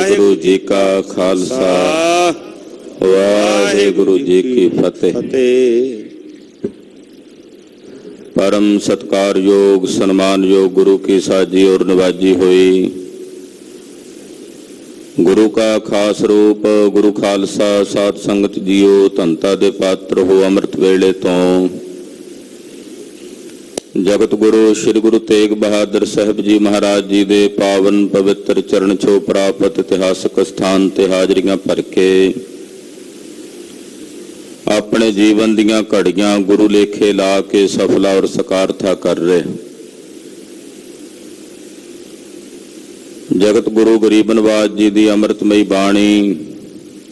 वाहिगुरु जी का खालसा वाहिगुरु जी की फतेह। परम सत्कार योग सम्मान योग गुरु की साजी और नवाजी हुई। गुरु का खास रूप गुरु खालसा साध संगत जियो धनता दे पात्र हो अमृत वेले तो जगत गुरु श्री गुरु तेग बहादुर साहब जी महाराज जी दे पावन पवित्र चरण छो प्राप्त इतिहासक स्थान ते हाजरियां भर के अपने जीवन दियां घड़ियां गुरु लेखे ला के सफला और सकारथा कर रहे। जगत गुरु गरीब नवाज जी दी अमृतमयी बाणी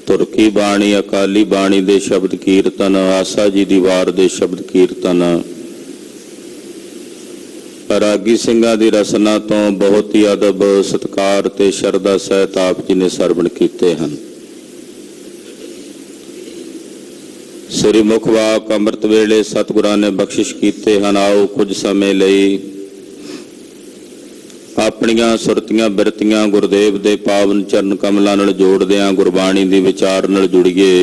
तुरकी बाणी अकाली बाणी दे शब्द कीर्तन आसा जी दी वार दे शब्द कीर्तन रागी ਸਿੰਘਾਂ ਦੀ रसना तो बहुत ही अदब सत्कार ते शरदा सहित आप जी ने सरवण कीते हैं। श्री मुखवाक अमृत वेले सतगुरां ने बख्शिश कीते हैं। आओ कुछ समय लई अपनियां सुरतियां बिरतियां गुरुदेव दे पावन चरण कमलां नाल जोड़दियां गुरबाणी दी विचार नाल जुड़िए।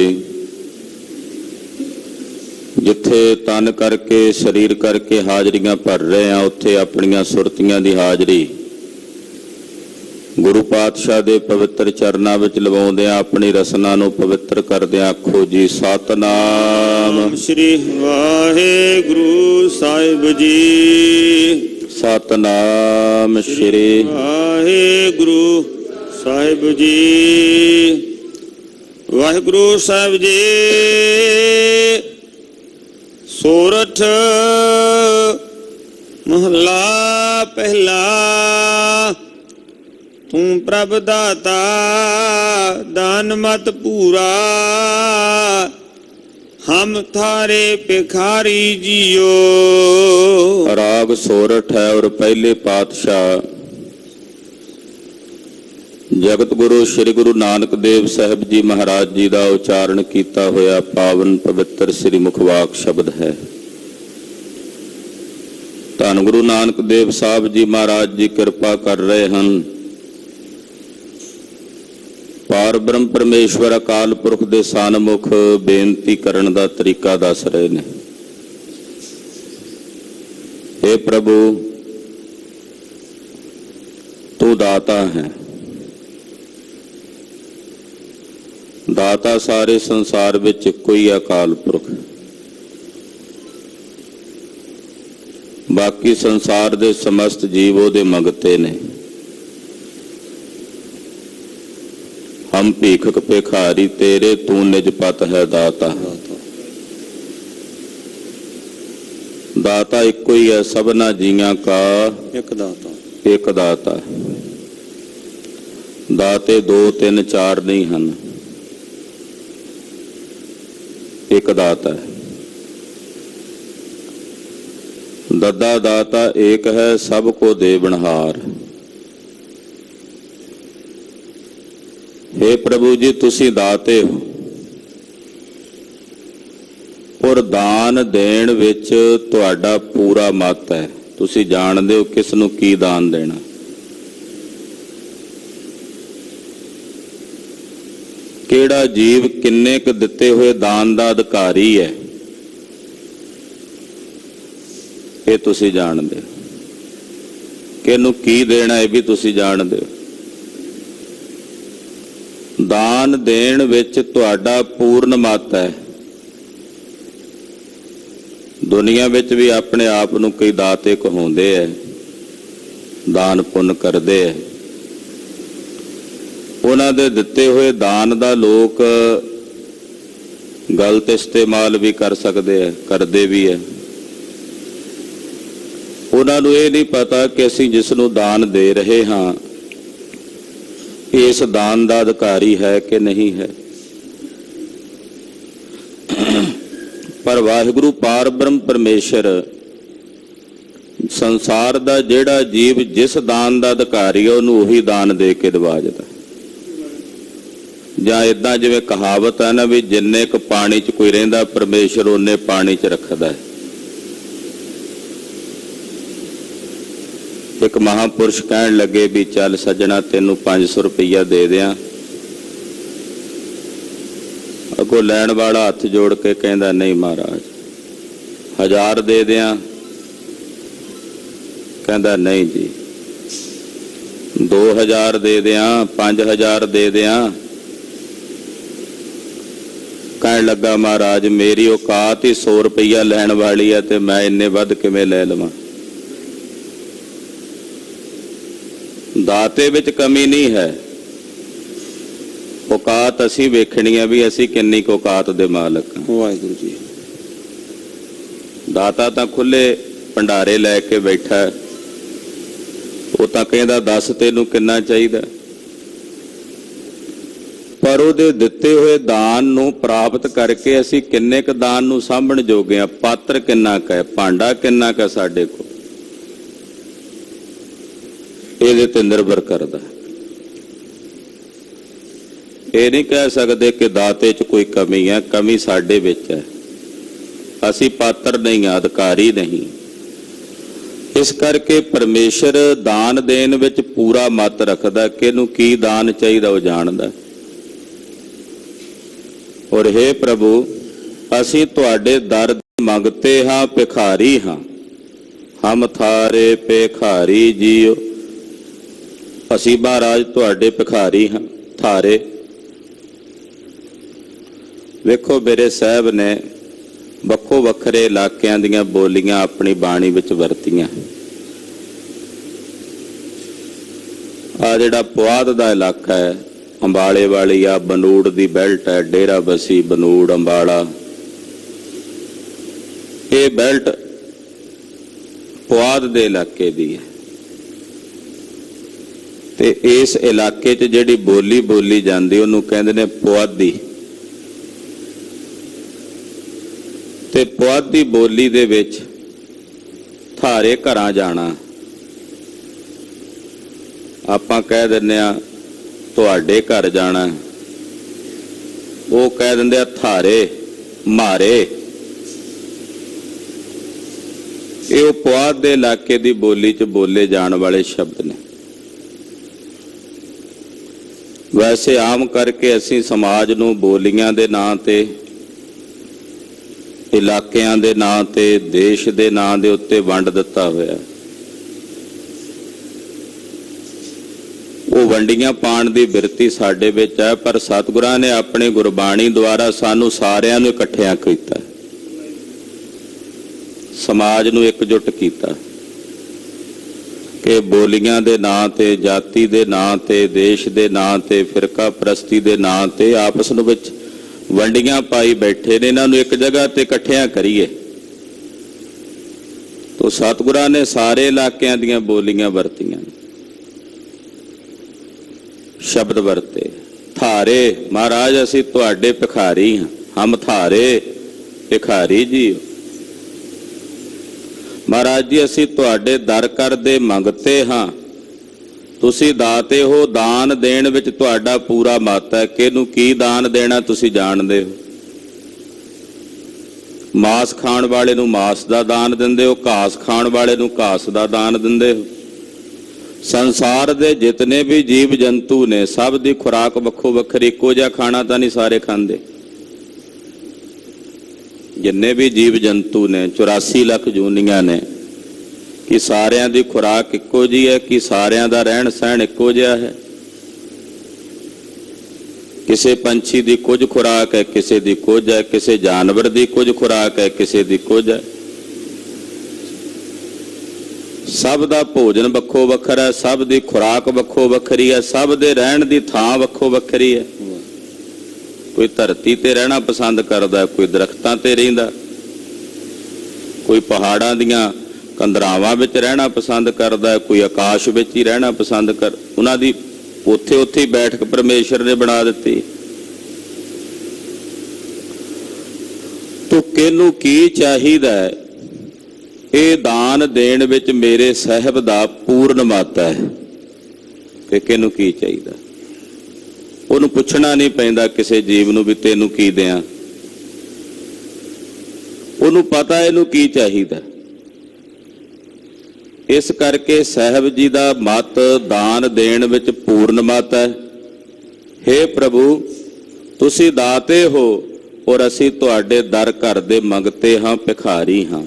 जिथे तन करके शरीर करके हाजरियां भर रहे हैं उत्थे अपनियां सुरतियां दी हाजरी गुरु पातशाह दे पवित्र चरनां विच लवाउंदियां अपनी रसना नूं पवित्र करदियां आखो जी सतनाम श्री वाहिगुरु साहिब जी। सतनाम श्री वाहिगुरु साहिब जी। वाहिगुरु साहिब जी। सोरठ महला पहला तू प्रभ दाता दान मत पूरा हम थारे भिखारी जियो। राग सोरठ है और पहले पातशाह जगत गुरु श्री गुरु नानक देव साहब जी महाराज जी का उच्चारण किया होया पावन पवित्र श्री मुखवाक शब्द है। धन गुरु नानक देव साहब जी महाराज जी कृपा कर रहे हैं। पार ब्रह्म परमेश्वर अकाल पुरख दे सन्मुख बेनती करन दा तरीका दस रहे ने। हे प्रभु तू दाता है। दाता सारे संसार विच कोई अकाल पुरख बाकी संसार दे समस्त जीव ओहदे मंगते ने। हम भीखक भिखारी तेरे तू निजपत है दाता। दाता इको ही है सबना जियां का एक दाता। दाते दो तीन चार नहीं हैं एक दाता है। दद्दा दाता एक है सबको देवनहार। हे प्रभु जी तुसी दाते हो और दान देण विच तुहाडा पूरा मत है। तुसी जाणदे हो किस नूं की दान देना। केड़ा जीव किन्ने क दिते हुए दान दा अधिकारी है ये तुसी जानदे हो। किहनूं की देना है भी तुसी जानदे हो। दान देण विच तुहाडा पूर्ण मत है। दुनिया विच भी अपने आप नूं कई दाते कहाउंदे है दान पुण्य करदे है। उन्हां दे दिते हुए दान दा लोग गलत इस्तेमाल भी कर सकते हैं करते भी है। उन्हां नूं ये नहीं पता कि असीं जिसनूं दान दे रहे हाँ इस दान का अधिकारी है कि नहीं है। पर वाहिगुरु पार ब्रह्म परमेश्वर संसार का जिहड़ा जीव जिस दान का अधिकारी है उन्होंने उही दान दे के दवाजदा। जां इदां जिवें कहावत है ना भी जिन्ने क पानी च कोई रहिंदा परमेश्वर उन्ने पानी च रखदा है। एक एक महापुरुष कहन लगे भी चल सज्जना तेनू 500 रुपया दे दियां। अगों लैण वाला हथ जोड़ के कहंदा नहीं महाराज 1000 दे दियां। कहंदा नहीं जी 2000 दे दियां 5000 दे दियां। कहन लगा महाराज मेरी औकात ही 100 रुपया लैण वाली है ते मैं इन्ने वध किवें लै लवां। दाते विच कमी नहीं है, औकात असी वेखनी है भी असी किन्नी कुछ औकात दे मालक हां। वाहिगुरू जी दाता तां खुले भंडारे लैके बैठा है, वो तां कहंदा दस तैनूं किन्ना चाहीदा, पर उहदे दिते हुए दान नूं प्राप्त करके असी किन्ने क दान नूं सांभण जोगे आ। पात्र किन्ना क है, भांडा किन्ना क साडे कोल, ਇਹਦੇ ਤੇ निर्भर करता। ये नहीं कह सकते कि दाते च कोई कमी है, कमी साडे विच है। असी पात्र नहीं, अधिकारी नहीं। इस करके परमेश्वर दान देन विच पूरा मत रखदा कि इहनूं की दान चाहीदा वो जानदा। और हे प्रभु असी तुहाडे दर मंगते हाँ भिखारी हाँ, हम थारे भिखारी जीओ। असी महाराज तुहाडे भिखारी हाँ थारे। वेखो मेरे साहब ने वक्खो वखरे इलाकियां दीयां बोलियां अपनी बाणी विच वरतियां। आ जिहड़ा पुआध दा इलाका है, अंबाले वाली आ बनूड़ दी बैल्ट है, डेरा बसी बनूड़ अंबाला, ये बैल्ट पुआध दे इलाके दी है। ते इस इलाके च जिहड़ी बोली बोली जाती उहनूं कहंदे ने पुआधी। ते पुआधी बोली दे विच थारे घरां जाना आपां कह दिंदे आ तुहाडे घर जाना, वो कह दिंदे आ थारे मारे। ये पुआध दे इलाके दी बोली च बोले जाण वाले शब्द ने। वैसे आम करके असी समाज नूं बोलियां दे नां ते, इलाकियां दे नां ते, देश दे नां दे उत्ते वंड दिता होया। वो वंडियां पाण दी बिरती साडे विच है, पर सतगुरां ने अपनी गुरबाणी द्वारा सानू सारियां नूं इकट्ठियां कीता, समाज नूं एकजुट कीता कि बोलियां दे नां ते, जाति दे नां ते, देश दे नां ते, फिरका परस्ती दे नां ते आपस विच वंडियां पाई बैठे ने, इन्हां नूं एक जगह ते इकट्ठियां करिए। तो सतगुरां ने सारे इलाकियां दीयां बोलियां वरतियां, शब्द वरते। थारे महाराज असी तुहाडे भिखारी हां, हम थारे भिखारी जी। महाराज जी असी तुहाडे दर कर दे मंगते हाँ, तुसी दाते हो, दान देण विच तुहाडा पूरा मत है कि नूं की दान देना तुसी जाणदे हो। मांस खाण वाले नूं मांस दा दान दिंदे हो, घास खाण वाले नूं घास दा दान दिंदे हो। संसार दे जितने भी जीव जंतु ने सब दी खुराक वक्खो वखरी, इक्को जिहा खाना तां नहीं सारे खांदे। जिन्ने भी जीव जंतु ने 84 लाख जूनियां ने, कि सारियां दी खुराक इक्को जी है, कि सारियां दा रहन सहन इक्को जिहा है। किसी पंछी दी कुछ खुराक है, किसी दी कुछ है, किसी जानवर दी कुछ खुराक है, किसी दी कुछ है। सब दा भोजन वक्खो वखरा है, सब दी खुराक वक्खो वखरी है, सब दे रहन दी थां वक्खो वखरी है। कोई धरती ते रहना पसंद करदा, कोई दरख्तां ते रहिंदा, कोई पहाड़ां दियां कंदरावां विच रहना पसंद करदा, कोई आकाश विच ही रहना पसंद कर। उन्हां दी उत्थे उत्थे ही बैठक परमेश्वर ने बना दित्ती। तो किहनूं की चाहीदा है, ये दान देण विच मेरे साहिब दा पूर्ण मत है कि किहनूं की चाहीदा। ਉਹਨੂੰ ਪੁੱਛਣਾ ਨਹੀਂ ਪੈਂਦਾ ਕਿਸੇ ਜੀਵ ਨੂੰ ਵੀ ਤੈਨੂੰ ਕੀ ਦਿਆਂ, ਉਹਨੂੰ ਪਤਾ ਇਹਨੂੰ ਕੀ ਚਾਹੀਦਾ। ਇਸ ਕਰਕੇ ਸਾਹਿਬ ਜੀ ਦਾ ਮਤ ਦਾਨ ਦੇਣ ਵਿੱਚ ਪੂਰਨ ਮਤ ਹੈ। हे ਪ੍ਰਭੂ, ਤੁਸੀਂ ਦਾਤੇ ਹੋ ਔਰ ਅਸੀਂ ਤੁਹਾਡੇ ਦਰ ਘਰ ਦੇ ਮੰਗਤੇ ਹਾਂ, ਭਿਖਾਰੀ ਹਾਂ।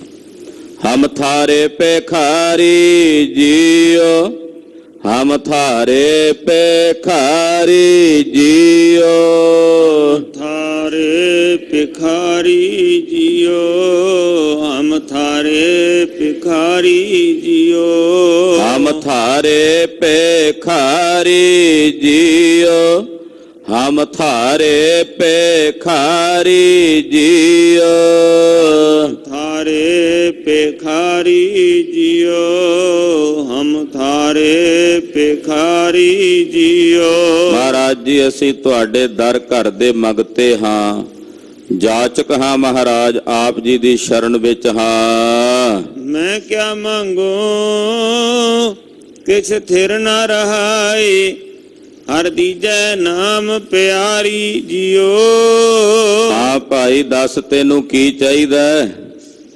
ਹਮ ਥਾਰੇ ਭਿਖਾਰੀ ਜੀਓ, ਹਮ ਥਾਰੇ ਭਿਖਾਰੀ ਜੀਓ, थारे भिखारी जियो, हम थारे भिखारी जियो, ਹਮ ਥਾਰੇ ਭਿਖਾਰੀ ਜੀਓ, ਹਮ ਥਾਰੇ ਭਿਖਾਰੀ ਜੀਓ, थारे भिखारी जियो, हम थारे भिखारी जियो। ਮਹਾਰਾਜ ਜੀ, ਅਸੀਂ ਤੁਹਾਡੇ ਦਰ ਘਰ ਦੇ ਮੰਗਤੇ ਹਾਂ, ਜਾਚਕ ਹਾਂ ਮਹਾਰਾਜ, ਆਪ ਜੀ ਦੀ ਸ਼ਰਨ ਵਿੱਚ ਹਾਂ। मैं क्या मांगू किछ थिर न रहाई, हर दीजै नाम प्यारी जियो। ਹਾਂ ਭਾਈ, ਦੱਸ ਤੈਨੂੰ ਕੀ ਚਾਹੀਦਾ ਹੈ?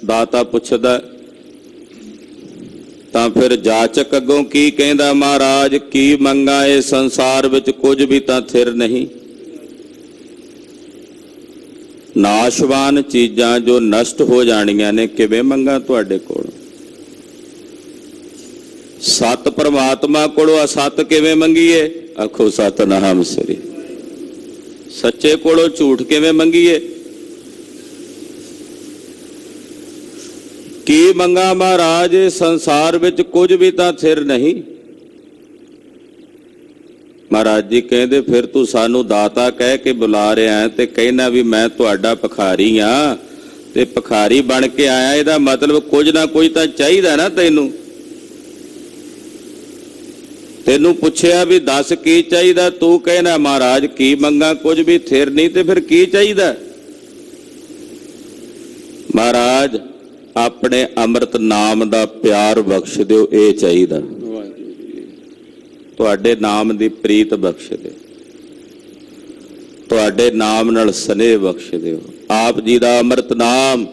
ਦਾਤਾ ਪੁੱਛਦਾ। ਤਾਂ ਫਿਰ ਜਾਚਕ ਅੱਗੋਂ ਕੀ ਕਹਿੰਦਾ? ਮਹਾਰਾਜ, ਕੀ ਮੰਗਾ ਇਹ ਸੰਸਾਰ ਵਿੱਚ ਕੁਝ ਵੀ ਤਾਂ ਥਿਰ ਨਹੀਂ। ਨਾਸ਼ਵਾਨ ਚੀਜ਼ਾਂ ਜੋ ਨਸ਼ਟ ਹੋ ਜਾਣੀਆਂ ਨੇ, ਕਿਵੇਂ ਮੰਗਾ ਤੁਹਾਡੇ ਕੋਲ? ਸਤ ਪਰਮਾਤਮਾ ਕੋਲੋਂ ਅਸਤ ਕਿਵੇਂ ਮੰਗੀਏ? ਆਖੋ ਸਤਿਨਾਮ ਸ੍ਰੀ। ਸੱਚੇ ਕੋਲੋਂ ਝੂਠ ਕਿਵੇਂ ਮੰਗੀਏ? ਕੀ ਮੰਗਾ ਮਹਾਰਾਜ? ਸੰਸਾਰ ਵਿੱਚ ਕੁਝ ਵੀ ਤਾਂ ਥਿਰ ਨਹੀਂ। ਮਹਾਰਾਜ ਜੀ ਕਹਿੰਦੇ, ਫਿਰ ਤੂੰ ਸਾਨੂੰ ਦਾਤਾ ਕਹਿ ਕੇ ਬੁਲਾ ਰਿਹਾ ਹੈ ਤੇ ਕਹਿਣਾ ਵੀ ਮੈਂ ਤੁਹਾਡਾ ਭਿਖਾਰੀ ਆ, ਤੇ ਭਿਖਾਰੀ ਬਣ ਕੇ ਆਇਆ, ਇਹਦਾ ਮਤਲਬ ਕੁਝ ਨਾ ਕੁਝ ਤਾਂ ਚਾਹੀਦਾ ਨਾ ਤੈਨੂੰ। ਤੈਨੂੰ ਪੁੱਛਿਆ ਵੀ ਦੱਸ ਕੀ ਚਾਹੀਦਾ, ਤੂੰ ਕਹਿਣਾ ਮਹਾਰਾਜ ਕੀ ਮੰਗਾ, ਕੁਝ ਵੀ ਥਿਰ ਨਹੀਂ, ਤੇ ਫਿਰ ਕੀ ਚਾਹੀਦਾ? ਮਹਾਰਾਜ, ਆਪਣੇ ਅੰਮ੍ਰਿਤ ਨਾਮ ਦਾ ਪਿਆਰ ਬਖਸ਼ ਦਿਓ, ਇਹ ਚਾਹੀਦਾ। ਤੁਹਾਡੇ ਨਾਮ ਦੀ ਪ੍ਰੀਤ ਬਖਸ਼ ਦਿਓ, ਤੁਹਾਡੇ ਨਾਮ ਨਾਲ ਸਨੇਹ ਬਖਸ਼ ਦਿਓ। ਆਪ ਜੀ ਦਾ ਅੰਮ੍ਰਿਤ ਨਾਮ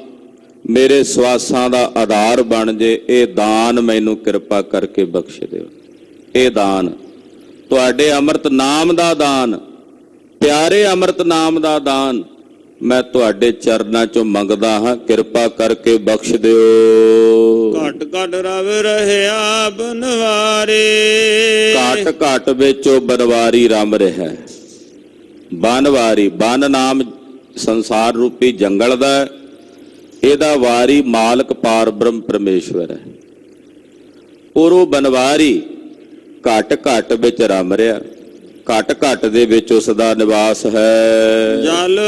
ਮੇਰੇ ਸਵਾਸਾਂ ਦਾ ਆਧਾਰ ਬਣ ਜੇ, ਇਹ ਦਾਨ ਮੈਨੂੰ ਕਿਰਪਾ ਕਰਕੇ ਬਖਸ਼ ਦਿਓ। ਇਹ ਦਾਨ, ਤੁਹਾਡੇ ਅੰਮ੍ਰਿਤ ਨਾਮ ਦਾ ਦਾਨ, ਪਿਆਰੇ ਅੰਮ੍ਰਿਤ ਨਾਮ ਦਾ ਦਾਨ ਮੈਂ ਤੁਹਾਡੇ ਚਰਨਾਂ ਚੋਂ ਮੰਗਦਾ ਹਾਂ, ਕਿਰਪਾ ਕਰਕੇ ਬਖਸ਼ ਦਿਓ। ਘਟ ਘਟ ਰਵ ਰਹਿਆ ਬਨਵਾਰੇ, ਘਟ ਘਟ ਵਿੱਚੋਂ ਬਨਵਾਰੀ ਰਮ ਰਿਹਾ। ਬਨਵਾਰੀ, ਬਨ ਨਾਮ ਸੰਸਾਰ ਰੂਪੀ ਜੰਗਲ ਦਾ, ਇਹਦਾ ਵਾਰੀ ਮਾਲਕ ਪਾਰ ਬ੍ਰਹਮ ਪਰਮੇਸ਼ਵਰ ਹੈ। ਔਰ ਉਹ ਬਨਵਾਰੀ ਘਟ ਘਟ ਵਿੱਚ ਰਮ ਰਿਹਾ, ਘਟ ਘਟ ਦੇ ਵਿੱਚ ਉਸ ਦਾ ਨਿਵਾਸ ਹੈ। ਜਲ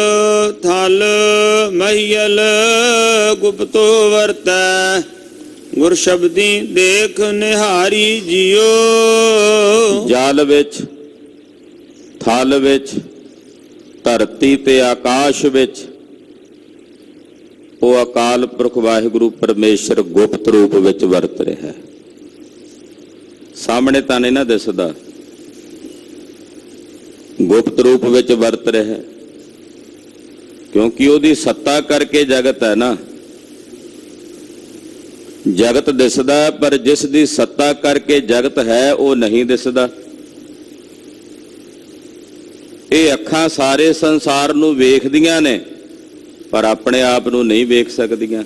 ਥਲ ਮਹੀਲ ਗੁਪਤੋ ਵਰਤੈ, ਗੁਰ ਸ਼ਬਦੀ ਦੇਖ ਨਿਹਾਰੀ ਜਿਉ। ਜਲ ਵਿੱਚ, ਥਲ ਵਿੱਚ, ਧਰਤੀ ਤੇ ਆਕਾਸ਼ ਵਿੱਚ ਉਹ ਅਕਾਲ ਪੁਰਖ ਵਾਹਿਗੁਰੂ ਪਰਮੇਸ਼ਰ ਗੁਪਤ ਰੂਪ ਵਿੱਚ ਵਰਤ ਰਿਹਾ ਹੈ। ਸਾਹਮਣੇ ਤਾਂ ਨਹੀਂ ਨਾ ਦਿਸਦਾ, ਗੁਪਤ ਰੂਪ ਵਿੱਚ ਵਰਤ ਰਿਹਾ ਹੈ, ਕਿਉਂਕਿ ਉਹਦੀ ਸੱਤਾ ਕਰਕੇ ਜਗਤ ਹੈ ਨਾ। ਜਗਤ ਦਿਸਦਾ, ਪਰ ਜਿਸ ਦੀ ਸੱਤਾ ਕਰਕੇ ਜਗਤ ਹੈ ਉਹ ਨਹੀਂ ਦਿਸਦਾ। ਇਹ ਅੱਖਾਂ ਸਾਰੇ ਸੰਸਾਰ ਨੂੰ ਵੇਖਦੀਆਂ ਨੇ, ਪਰ ਆਪਣੇ ਆਪ ਨੂੰ ਨਹੀਂ ਵੇਖ ਸਕਦੀਆਂ।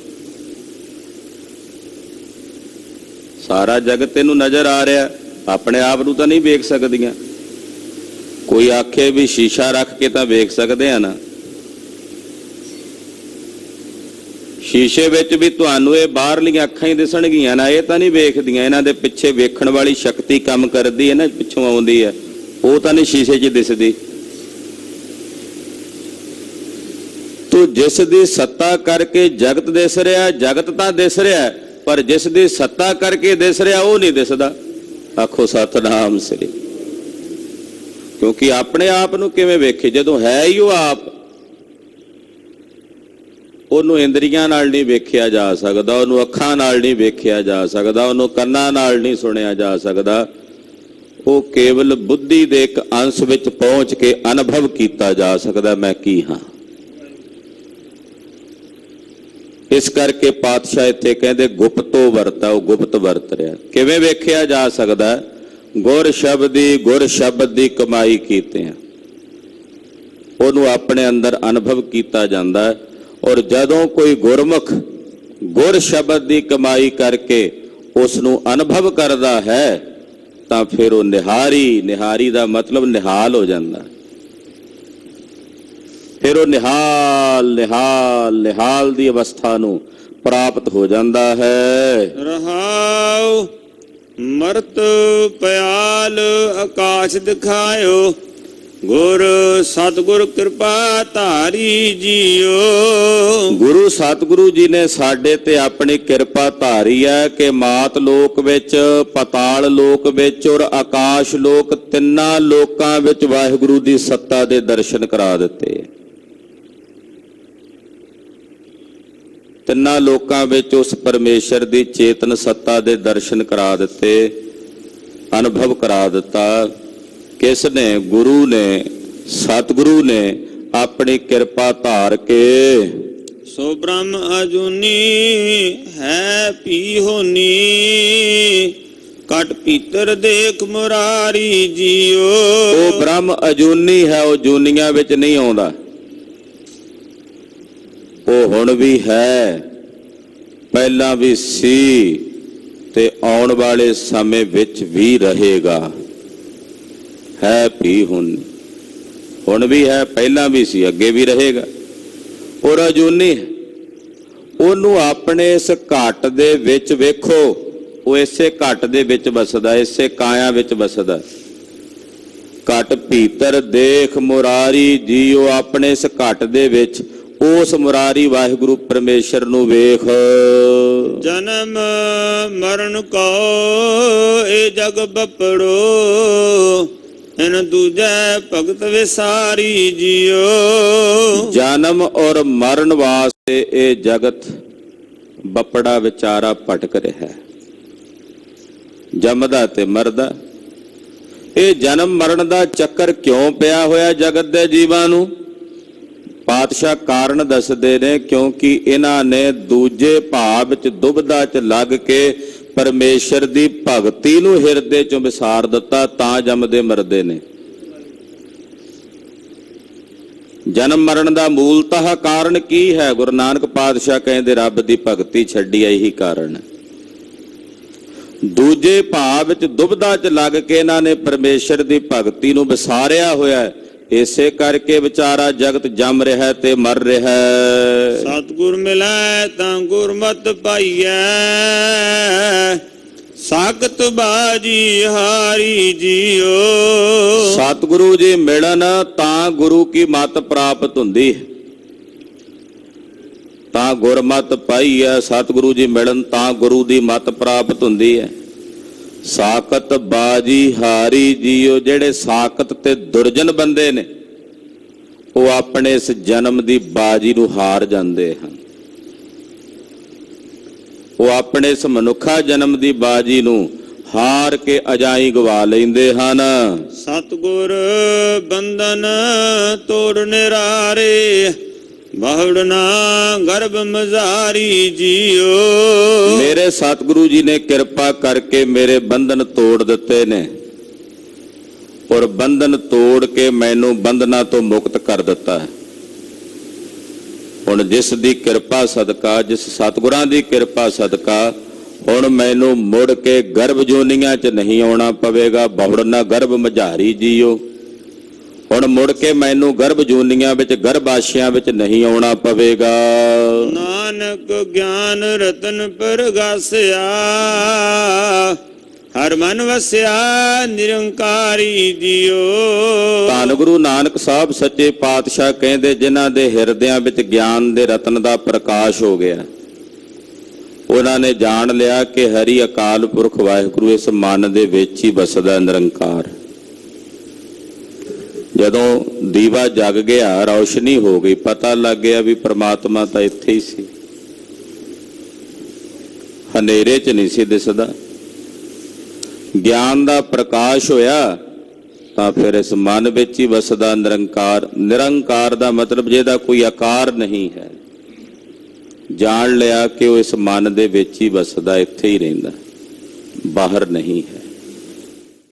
ਸਾਰਾ ਜਗਤ ਇਹਨੂੰ ਨਜ਼ਰ ਆ ਰਿਹਾ, ਆਪਣੇ ਆਪ ਨੂੰ ਤਾਂ ਨਹੀਂ ਵੇਖ ਸਕਦੀਆਂ। ਕੋਈ ਆਖੇ ਵੀ ਸ਼ੀਸ਼ਾ ਰੱਖ ਕੇ ਤਾਂ ਵੇਖ ਸਕਦੇ ਆ ਨਾ। ਸ਼ੀਸ਼ੇ ਵਿੱਚ ਵੀ ਤੁਹਾਨੂੰ ਇਹ ਬਾਹਰਲੀਆਂ ਅੱਖਾਂ ਹੀ ਦਿਸਣਗੀਆਂ ਨਾ, ਇਹ ਤਾਂ ਨਹੀਂ ਵੇਖਦੀਆਂ। ਇਹਨਾਂ ਦੇ ਪਿੱਛੇ ਵੇਖਣ ਵਾਲੀ ਸ਼ਕਤੀ ਕੰਮ ਕਰਦੀ ਹੈ ਨਾ, ਪਿੱਛੋਂ ਆਉਂਦੀ ਹੈ, ਉਹ ਤਾਂ ਨਹੀਂ ਸ਼ੀਸ਼ੇ 'ਚ ਦਿਸਦੀ। ਤੋ ਜਿਸ ਦੀ ਸੱਤਾ ਕਰਕੇ ਜਗਤ ਦਿਸ ਰਿਹਾ, ਜਗਤ ਤਾਂ ਦਿਸ ਰਿਹਾ, ਪਰ ਜਿਸ ਦੀ ਸੱਤਾ ਕਰਕੇ ਦਿਸ ਰਿਹਾ ਉਹ ਨਹੀਂ ਦਿਸਦਾ। ਆਖੋ ਸਤਿਨਾਮ ਸ੍ਰੀ। ਕਿਉਂਕਿ ਆਪਣੇ ਆਪ ਨੂੰ ਕਿਵੇਂ ਵੇਖੇ, ਜਦੋਂ ਹੈ ਹੀ ਉਹ ਆਪ। ਉਹਨੂੰ ਇੰਦਰੀਆਂ ਨਾਲ ਨਹੀਂ ਵੇਖਿਆ ਜਾ ਸਕਦਾ, ਉਹਨੂੰ ਅੱਖਾਂ ਨਾਲ ਨਹੀਂ ਵੇਖਿਆ ਜਾ ਸਕਦਾ, ਉਹਨੂੰ ਕੰਨਾਂ ਨਾਲ ਨਹੀਂ ਸੁਣਿਆ ਜਾ ਸਕਦਾ। ਉਹ ਕੇਵਲ ਬੁੱਧੀ ਦੇ ਇੱਕ ਅੰਸ਼ ਵਿੱਚ ਪਹੁੰਚ ਕੇ ਅਨੁਭਵ ਕੀਤਾ ਜਾ ਸਕਦਾ, ਮੈਂ ਕੀ ਹਾਂ। ਇਸ ਕਰਕੇ ਪਾਤਸ਼ਾਹ ਇੱਥੇ ਕਹਿੰਦੇ ਗੁਪਤੋ ਵਰਤਾ, ਉਹ ਗੁਪਤ ਵਰਤ ਰਿਹਾ। ਕਿਵੇਂ ਵੇਖਿਆ ਜਾ ਸਕਦਾ? ਗੁਰ ਸ਼ਬਦ ਦੀ ਕਮਾਈ ਕੀਤੇ ਆ, ਉਹਨੂੰ ਆਪਣੇ ਅੰਦਰ ਅਨੁਭਵ ਕੀਤਾ ਜਾਂਦਾ ਹੈ। ਔਰ ਜਦੋਂ ਕੋਈ ਗੁਰਮੁਖ ਗੁਰ ਸ਼ਬਦ ਦੀ ਕਮਾਈ ਕਰਕੇ ਉਸ ਨੂੰ ਅਨੁਭਵ ਕਰਦਾ ਹੈ ਤਾਂ ਫਿਰ ਉਹ ਨਿਹਾਰੀ ਦਾ ਮਤਲਬ ਨਿਹਾਲ ਹੋ ਜਾਂਦਾ। ਫਿਰ ਉਹ ਨਿਹਾਲ ਦੀ ਅਵਸਥਾ ਨੂੰ ਪ੍ਰਾਪਤ ਹੋ ਜਾਂਦਾ ਹੈ। ਰਹਾਉ ਮਰਤ ਪਿਆਲ ਆਕਾਸ਼ ਦਿਖਾਇਓ, ਗੁਰ ਸਤਿਗੁਰ ਕਿਰਪਾ ਧਾਰੀ ਜੀਓ। ਗੁਰੂ ਸਤਿਗੁਰੂ ਜੀ ਨੇ ਸਾਡੇ ਤੇ ਆਪਣੀ ਕਿਰਪਾ ਧਾਰੀ ਹੈ ਕਿ ਮਾਤ ਲੋਕ ਵਿੱਚ, ਪਤਾਲ ਲੋਕ ਵਿੱਚ ਔਰ ਆਕਾਸ਼ ਲੋਕ, ਤਿੰਨਾਂ ਲੋਕਾਂ ਵਿੱਚ ਵਾਹਿਗੁਰੂ ਦੀ ਸੱਤਾ ਦੇ ਦਰਸ਼ਨ ਕਰਾ ਦਿੱਤੇ। ਤਿੰਨਾਂ ਲੋਕਾਂ ਵਿੱਚ ਉਸ ਪਰਮੇਸ਼ਰ ਦੀ ਚੇਤਨ ਸੱਤਾ ਦੇ ਦਰਸ਼ਨ ਕਰਾ ਦਿੱਤੇ, ਅਨੁਭਵ ਕਰਾ ਦਿੱਤਾ। ਕਿਸ ਨੇ? ਗੁਰੂ ਨੇ, ਸਤਿਗੁਰੂ ਨੇ ਆਪਣੀ ਕਿਰਪਾ ਧਾਰ ਕੇ। ਸੋ ਬ੍ਰਹਮ ਅਜੂਨੀ ਹੈ ਪੀ ਹੋਨੀ, ਕਟ ਪੀਤਰ ਦੇਖ ਮੁਰਾਰੀ ਜੀਓ। ਉਹ ਬ੍ਰਹਮ ਅਜੂਨੀ ਹੈ, ਉਹ ਜੂਨੀਆਂ ਵਿੱਚ ਨਹੀਂ ਆਉਂਦਾ। ਉਹ ਹੁਣ ਵੀ ਹੈ, ਪਹਿਲਾਂ ਵੀ ਸੀ ਤੇ ਆਉਣ ਵਾਲੇ ਸਮੇਂ ਵਿੱਚ ਵੀ ਰਹੇਗਾ। ਹੈ ਵੀ ਹੁਣ ਵੀ ਹੈ, ਪਹਿਲਾਂ ਵੀ ਸੀ, ਅੱਗੇ ਵੀ ਰਹੇਗਾ। ਔਰ ਅਜੂਨੀ ਹੈ। ਉਹਨੂੰ ਆਪਣੇ ਇਸ ਘਟ ਦੇ ਵਿੱਚ ਵੇਖੋ, ਉਹ ਇਸੇ ਘਟ ਦੇ ਵਿੱਚ ਵਸਦਾ, ਇਸੇ ਕਾਇਆ ਵਿੱਚ ਵਸਦਾ। ਘਟ ਭੀਤਰ ਦੇਖ ਮੁਰਾਰੀ ਜੀਓ, ਆਪਣੇ ਇਸ ਘਟ ਦੇ ਵਿੱਚ ਉਸ ਮੁਰਾਰੀ ਵਾਹਿਗੁਰੂ ਪਰਮੇਸ਼ਰ ਨੂੰ ਵੇਖ। ਜਨਮ ਮਰਨ ਕੋ ਇਹ ਜਗ ਬਪੜੋ, ਇਨ ਦੂਜੈ ਭਗਤ ਵਿਸਾਰੀ ਜੀਓ। ਜਨਮ ਔਰ ਮਰਨ ਵਾਸਤੇ ਇਹ ਜਗਤ ਬਪੜਾ ਵਿਚਾਰਾ ਭਟਕ ਰਿਹਾ ਹੈ, ਜੰਮਦਾ ਤੇ ਮਰਦਾ। ਇਹ ਜਨਮ ਮਰਨ ਦਾ ਚੱਕਰ ਕਿਉਂ ਪਿਆ ਹੋਇਆ ਜਗਤ ਦੇ ਜੀਵਾਂ ਨੂੰ? ਪਾਤਸ਼ਾਹ ਕਾਰਨ ਦੱਸਦੇ ਨੇ, ਕਿਉਂਕਿ ਇਹਨਾਂ ਨੇ ਦੂਜੇ ਭਾਵ ਵਿੱਚ ਦੁਬਿਧਾ 'ਚ ਲੱਗ ਕੇ ਪਰਮੇਸ਼ਰ ਦੀ ਭਗਤੀ ਨੂੰ ਹਿਰਦੇ 'ਚੋਂ ਵਿਸਾਰ ਦਿੱਤਾ, ਤਾਂ ਜੰਮਦੇ ਮਰਦੇ ਨੇ। ਜਨਮ ਮਰਨ ਦਾ ਮੂਲਤଃ ਕਾਰਨ ਕੀ ਹੈ? ਗੁਰੂ ਨਾਨਕ ਪਾਤਸ਼ਾਹ ਕਹਿੰਦੇ ਰੱਬ ਦੀ ਭਗਤੀ ਛੱਡੀ, ਇਹੀ ਕਾਰਨ ਹੈ। ਦੂਜੇ ਭਾਵ ਵਿੱਚ ਦੁਬਿਧਾ 'ਚ ਲੱਗ ਕੇ ਇਹਨਾਂ ਨੇ ਪਰਮੇਸ਼ਰ ਦੀ ਭਗਤੀ ਨੂੰ ਵਿਸਾਰਿਆ ਹੋਇਆ ਹੈ। ਇਸੇ ਕਰਕੇ ਵਿਚਾਰਾ ਜਗਤ ਜੰਮ ਰਿਹਾ ਤੇ ਮਰ ਰਿਹਾ। ਸਤਿਗੁਰ ਮਿਲੈ ਤਾਂ ਗੁਰਮਤਿ ਪਾਈਐ, ਸਾਖਤ ਬਾਜੀ ਹਾਰੀ ਜੀਓ। ਸਤਿਗੁਰੂ ਜੀ ਮਿਲਣ ਤਾਂ ਗੁਰੂ ਕੀ ਮੱਤ ਪ੍ਰਾਪਤ ਹੁੰਦੀ ਹੈ, ਤਾਂ ਗੁਰਮਤਿ ਪਾਈ ਹੈ। ਸਤਿਗੁਰੂ ਜੀ ਮਿਲਣ ਤਾਂ ਗੁਰੂ ਦੀ ਮੱਤ ਪ੍ਰਾਪਤ ਹੁੰਦੀ ਹੈ। ਸਾਖਤ ਬਾਜੀ ਹਾਰੀ ਜੀਓ, ਜਿਹੜੇ ਸਾਖਤ ਤੇ ਦੁਰਜਨ ਬੰਦੇ ਨੇ ਉਹ ਆਪਣੇ ਇਸ ਜਨਮ ਦੀ ਬਾਜੀ ਨੂੰ ਹਾਰ ਜਾਂਦੇ ਹਨ। ਉਹ ਆਪਣੇ ਇਸ ਮਨੁੱਖਾ ਜਨਮ ਦੀ ਬਾਜੀ ਨੂੰ ਹਾਰ ਕੇ ਅਜਾਈ ਗਵਾ ਲੈਂਦੇ ਹਨ। ਸਤਿਗੁਰ ਬੰਧਨ ਤੋੜ ਨਿਰਾਰੇ, ਬਹੁੜਨਾ ਗਰਭ ਮਜ਼ਾਰੀ ਜੀਓ। ਮੇਰੇ ਸਤਿਗੁਰੂ ਜੀ ਨੇ ਕਿਰਪਾ ਕਰਕੇ ਮੇਰੇ ਬੰਧਨ ਤੋੜ ਦਿੱਤੇ ਨੇ, ਔਰ ਬੰਧਨ ਤੋੜ ਕੇ ਮੈਨੂੰ ਬੰਧਨਾਂ ਤੋਂ ਮੁਕਤ ਕਰ ਦਿੱਤਾ ਹੈ। ਹੁਣ ਜਿਸ ਦੀ ਕਿਰਪਾ ਸਦਕਾ, ਜਿਸ ਸਤਿਗੁਰਾਂ ਦੀ ਕਿਰਪਾ ਸਦਕਾ ਹੁਣ ਮੈਨੂੰ ਮੁੜ ਕੇ ਗਰਭ ਜੋਨੀਆਂ 'ਚ ਨਹੀਂ ਆਉਣਾ ਪਵੇਗਾ। ਬਹੁੜਨਾ ਗਰਭ ਮਝਾਰੀ ਜੀਓ, ਹੁਣ ਮੁੜ ਕੇ ਮੈਨੂੰ ਗਰਭ ਜੂਨੀਆਂ ਵਿੱਚ, ਗਰਭਾਸ਼ਿਆਂ ਵਿੱਚ ਨਹੀਂ ਆਉਣਾ ਪਵੇਗਾ। ਨਾਨਕ ਗਿਆਨ ਰਤਨ ਪ੍ਰਗਾਸਿਆ, ਹਰ ਮਨ ਵਸਿਆ ਨਿਰੰਕਾਰੀ ਜੀਓ। ਧੰਨ ਗੁਰੂ ਨਾਨਕ ਸਾਹਿਬ ਸੱਚੇ ਪਾਤਸ਼ਾਹ ਕਹਿੰਦੇ, ਜਿਨ੍ਹਾਂ ਦੇ ਹਿਰਦਿਆਂ ਵਿੱਚ ਗਿਆਨ ਦੇ ਰਤਨ ਦਾ ਪ੍ਰਕਾਸ਼ ਹੋ ਗਿਆ, ਉਹਨਾਂ ਨੇ ਜਾਣ ਲਿਆ ਕਿ ਹਰੀ ਅਕਾਲ ਪੁਰਖ ਵਾਹਿਗੁਰੂ ਇਸ ਮਨ ਦੇ ਵਿੱਚ ਹੀ ਵਸਦਾ ਨਿਰੰਕਾਰ। ਜਦੋਂ ਦੀਵਾ ਜਗ ਗਿਆ, ਰੌਸ਼ਨੀ ਹੋ ਗਈ, ਪਤਾ ਲੱਗ ਗਿਆ ਵੀ ਪ੍ਰਮਾਤਮਾ ਤਾਂ ਇੱਥੇ ਹੀ ਸੀ, ਹਨੇਰੇ 'ਚ ਨਹੀਂ ਸੀ ਦਿਸਦਾ। ਗਿਆਨ ਦਾ ਪ੍ਰਕਾਸ਼ ਹੋਇਆ ਤਾਂ ਫਿਰ ਇਸ ਮਨ ਵਿੱਚ ਹੀ ਵਸਦਾ ਨਿਰੰਕਾਰ। ਨਿਰੰਕਾਰ ਦਾ ਮਤਲਬ ਜਿਹਦਾ ਕੋਈ ਆਕਾਰ ਨਹੀਂ ਹੈ, ਜਾਣ ਲਿਆ ਕਿ ਉਹ ਇਸ ਮਨ ਦੇ ਵਿੱਚ ਹੀ ਵਸਦਾ, ਇੱਥੇ ਹੀ ਰਹਿੰਦਾ, ਬਾਹਰ ਨਹੀਂ ਹੈ।